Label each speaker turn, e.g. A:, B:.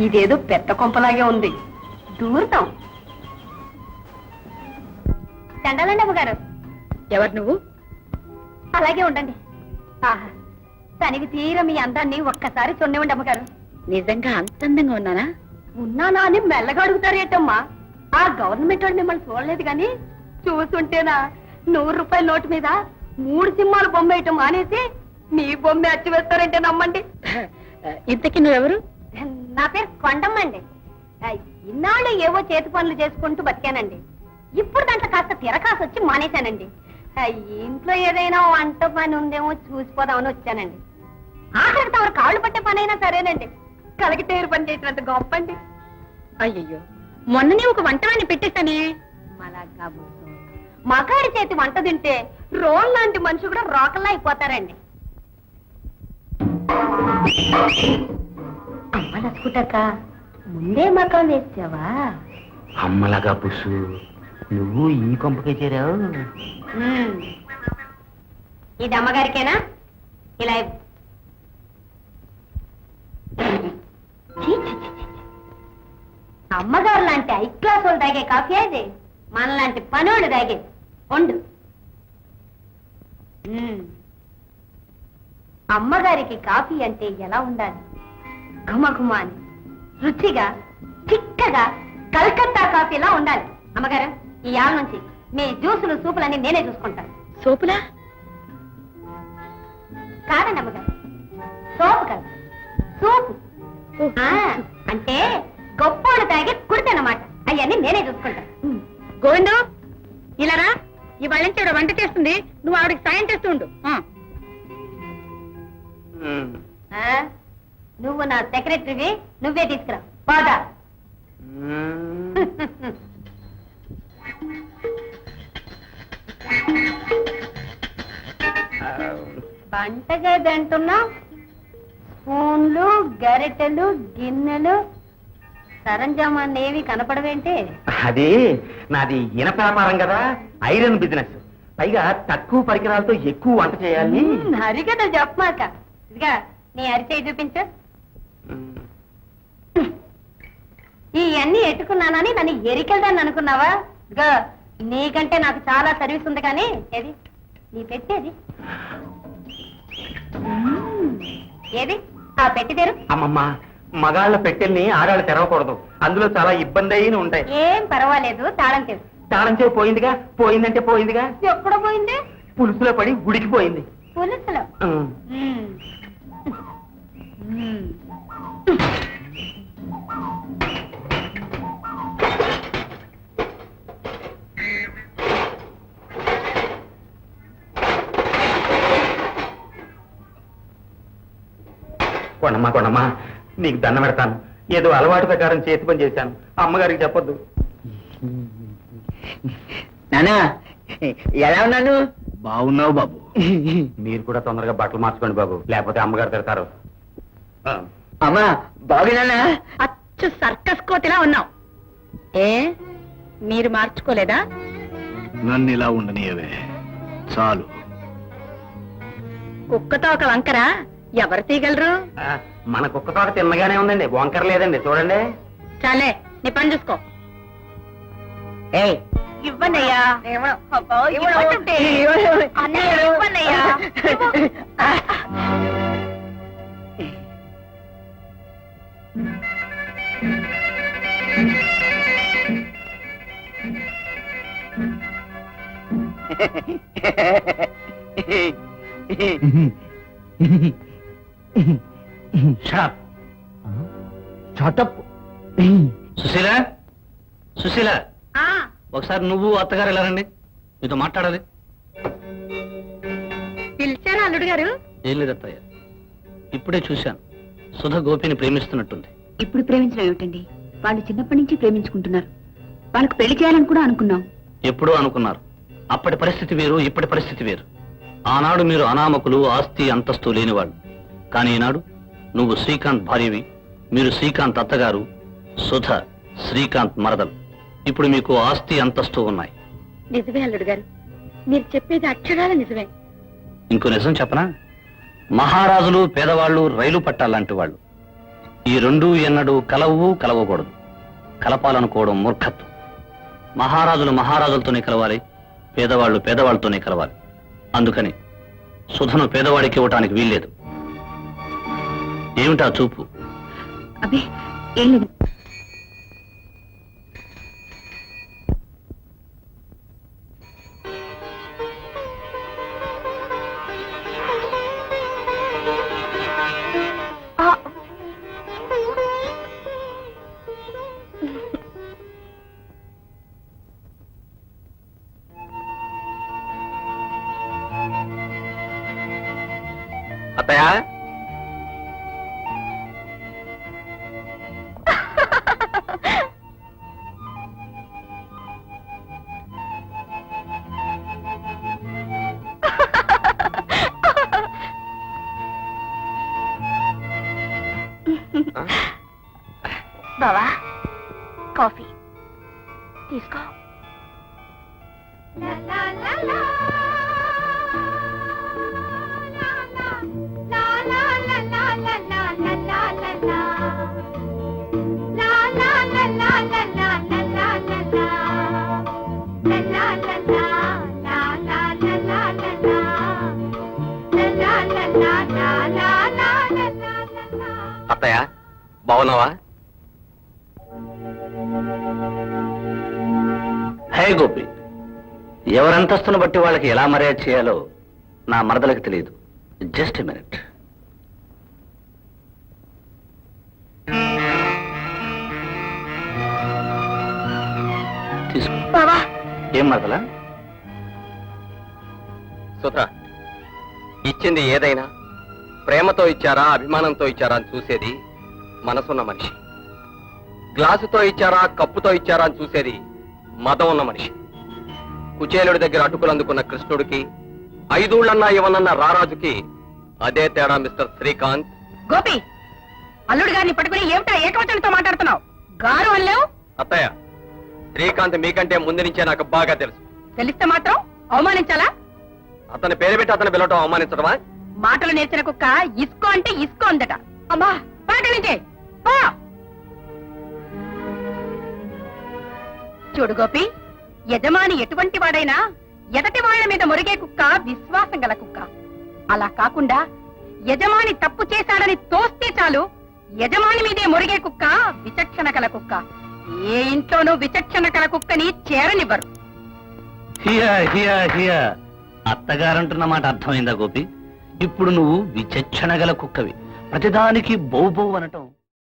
A: ఇదేదో పెద్ద కొంపలాగే ఉంది, దూరుతాం. దండాలండి అమ్మగారు.
B: ఎవరు నువ్వు?
A: అలాగే ఉండండి. ఆహా, తనివి తీర మీ అందాన్ని ఒక్కసారి చూడండి అమ్మగారు.
B: నిజంగా అంత అందంగా ఉన్నానా?
A: ఉన్నానా అని మెల్లగా అడుగుతారు ఏంటమ్మా? ఆ గవర్నమెంట్ వాడు మిమ్మల్ని చూడలేదు కానీ చూస్తుంటేనా 100 రూపాయల నోటు మీద 3 సింహాలు బొమ్మ వేయటం మానేసి మీ బొమ్మ అచ్చి వేస్తారంటే నమ్మండి.
B: ఇంతకీ నువ్వెవరు?
A: నా పేరు కొండమ్మ అండి. ఇన్నాళ్ళు ఏవో చేతి పనులు చేసుకుంటూ బతికానండి. ఇప్పుడు దాంట్లో కాస్త తిరకాసు వచ్చి మానేశానండి. ఇంట్లో ఏదైనా వంట పని ఉందేమో చూసిపోదామని వచ్చానండి. ఆఖరికి తమరు కాళ్ళు పట్టే పని అయినా సరేనండి, కలిగితేరు పని చేసినంత గొప్ప అండి.
B: అయ్యయ్యో, మొన్ననే ఒక వంటవాణ్ణి పెట్టేశానే.
A: అలాగా మగాడి చేతి వంట తింటే రోల్ లాంటి మనిషి కూడా రోకల్లా అయిపోతారండి. అమ్మ నచ్చుకుంటాక ముందే మకం వేసావా?
C: అమ్మలాగా పుసు, నువ్వు ఈ కొంపకే చేరావు.
A: ఇది అమ్మగారికేనా? ఇలా అమ్మగారు లాంటి హై క్లాస్ వాళ్ళు తాగే కాఫీ అది మనలాంటి పనోడు తాగే వండు. అమ్మగారికి కాఫీ అంటే ఎలా ఉండాలి? ఘుమఘుమాని, రుచిగా, చిక్కగా, కలకత్తా కాఫీలా ఉండాలి. అమ్మగారు, ఈ యాల నుంచి మీ జ్యూసులు సూపులన్నీ నేనే చూసుకుంటాను.
B: సోపులా?
A: కాదండి అమ్మగారు, సోపు కాదు, సూపు. అంటే గొప్పోడు తాగే కుడితేనమాట. అవన్నీ నేనే చూసుకుంటాను.
B: గోవిందు, ఇలా రా. ఇవాళ నుంచి ఆవిడ వంట చేస్తుంది, నువ్వు ఆవిడకి సాయం చేస్తూ ఉండు.
A: నువ్వు నా సెక్రటరీవి, నువ్వే తీసుకురా. బాగా వంటగది అంటున్నా, స్పూన్లు, గరిటెలు, గిన్నెలు, సరంజామాన్ని ఏవి కనపడవేంటి?
C: అది నాది ఇనప వ్యాపారం కదా, ఐరన్ బిజినెస్. పైగా తక్కువ పరికరాలతో ఎక్కువ వంట చేయాలి.
A: హరికథ చెప్పమాక. ఇదిగా నీ అరిచేయి చూపించు. ఇవన్నీ ఎట్టుకున్నానని నన్ను ఎరికెళ్దాన్ని అనుకున్నావా? ఇదిగా నీకంటే నాకు చాలా సర్వీస్ ఉంది. కానీ ఏది నీ పెట్టేది? ఏది ఆ పెట్టి తెరు.
C: అమ్మమ్మ, మగాళ్ళ పెట్టెల్ని ఆడాళ్ళు తెరవకూడదు, అందులో చాలా ఇబ్బంది అయిన ఉంటాయి.
A: ఏం పర్వాలేదు, తాళం తెరు.
C: తాళం చేసి పోయిందిగా. పోయిందంటే పోయిందిగా.
A: ఎప్పుడు పోయింది?
C: పులుసులో పడి గుడికి పోయింది.
A: పులుసులో?
C: కొండమ్మా కొండమ్మా, నీకు దండం పెడతాను. ఏదో అలవాటు ప్రకారం చేతి పని చేశాను, అమ్మగారికి చెప్పొద్దు.
D: నానా, ఎలా ఉన్నాను?
C: బాగున్నావు బాబు. మీరు కూడా తొందరగా బట్టలు మార్చుకోండి బాబు, లేకపోతే అమ్మగారు తిడతారు.
D: అమ్మా, బాగున్నానా?
B: అచ్చు సర్కస్ కోతిలా ఉన్నావు. ఏ, మీరు మార్చుకోలేదా?
E: నన్ను ఇలా ఉండనియవే చాలు.
B: కుక్కతో ఒక వంకర ఎవరు తీయగలరు?
C: మన కుక్క తోట తిన్నగానే ఉందండి, వంకర లేదండి. చూడండి.
B: చాలే, నీ పని చూసుకో. ఇవ్వనయ్యా. ఇవ్వనయ్యా.
C: సుశీల, సుశీల, ఒకసారి నువ్వు అత్తగారు వెళ్ళారండి, మీతో మాట్లాడాలి.
B: పిలిచారా అల్లుడు గారు?
C: ఏం లేదు అత్తయ్య, ఇప్పుడే చూశాను, సుధ గోపిని ప్రేమిస్తున్నట్టుంది.
B: ఇప్పుడు ప్రేమించడం ఏమిటండి? వాళ్ళు చిన్నప్పటి నుంచి ప్రేమించుకుంటున్నారు. వాళ్ళకు పెళ్లి చేయాలని కూడా అనుకున్నాం.
C: ఎప్పుడూ అనుకున్నారు. అప్పటి పరిస్థితి వేరు, ఇప్పటి పరిస్థితి వేరు. ఆనాడు మీరు అనామకులు, ఆస్తి అంతస్తు లేనివాళ్ళు. కానీ ఈనాడు నువ్వు శ్రీకాంత్ భార్యవి, మీరు శ్రీకాంత్ అత్తగారు, సుధ శ్రీకాంత్ మరదలు. ఇప్పుడు మీకు ఆస్తి అంతస్తు ఉన్నాయి.
B: నిజమే అల్లుడు గారు, మీరు చెప్పేది అక్షరాల నిజమే.
C: ఇంకో నిజం చెప్పనా? మహారాజులు పేదవాళ్ళు రైలు పట్టాలంటి వాళ్ళు. ఈ రెండూ ఎన్నడూ కలవకూడదు. కలపాలనుకోవడం మూర్ఖత్వం. మహారాజులు మహారాజులతోనే కలవాలి, పేదవాళ్ళు పేదవాళ్ళతోనే కలవాలి. అందుకని సుధను పేదవాడికి ఇవ్వటానికి వీల్లేదు. ఏమిటా చూపు?
B: అబ్బే ఏం లేదు.
D: అత్తయ్య,
A: బావా కాఫీ తీసుకో.
D: అత్తయ్య బాగున్నావా?
C: హే గోపి, ఎవరంతస్తును బట్టి వాళ్ళకి ఎలా మర్యాద చేయాలో నా మరదలకు తెలియదు. Just minute. తీసుకో.
A: బావా
C: ఏం మరదలా?
D: సుధా, ఇచ్చింది ఏదైనా ప్రేమతో ఇచ్చారా అభిమానంతో ఇచ్చారా అని చూసేది మనసున్న మనిషి. గ్లాసుతో ఇచ్చారా కప్పుతో ఇచ్చారా అని చూసేది మదం ఉన్న మనిషి. కుచేలుడి దగ్గర అటుకులు అందుకున్న కృష్ణుడికి 5 ఊళ్ళన్నా ఇవ్వనన్న రారాజుకి అదే తేడా మిస్టర్ శ్రీకాంత్.
B: గోపి, అల్లుడు గారిని పట్టుకుని ఏమిటా ఏకవచనంతో మాట్లాడుతున్నావు? గారు అల్లేవు.
D: అత్తయ్య, శ్రీకాంత్ మీకంటే ముందు నుంచే నాకు బాగా తెలుసు.
B: తెలిస్తే మాత్రం అవమానించాలా?
D: అతని పేరు పెట్టి అతను పిలవటం అవమానించడమా?
B: మాటలు నేర్చిన కుక్క ఇస్కో అంటే ఇస్కో అందట. అమ్మా పాట నుంచే పో. చూడు గోపి, యజమాని ఎటువంటి వాడైనా ఎదటి వాళ్ళ మీద మురిగే కుక్క విశ్వాసం గల కుక్క. అలా కాకుండా యజమాని తప్పు చేశాడని తోస్తే చాలు యజమాని మీదే మురిగే కుక్క విచక్షణ గల కుక్క. ఏ ఇంట్లోనూ విచక్షణ గల కుక్కని చేరనివ్వరు.
C: హియా హియా హియా. అత్తగారంటున్న మాట అర్థమైందా గోపి? ఇప్పుడు నువ్వు విచక్షణ గల కుక్కవి. ప్రతిదానికి బౌ బౌ అనటం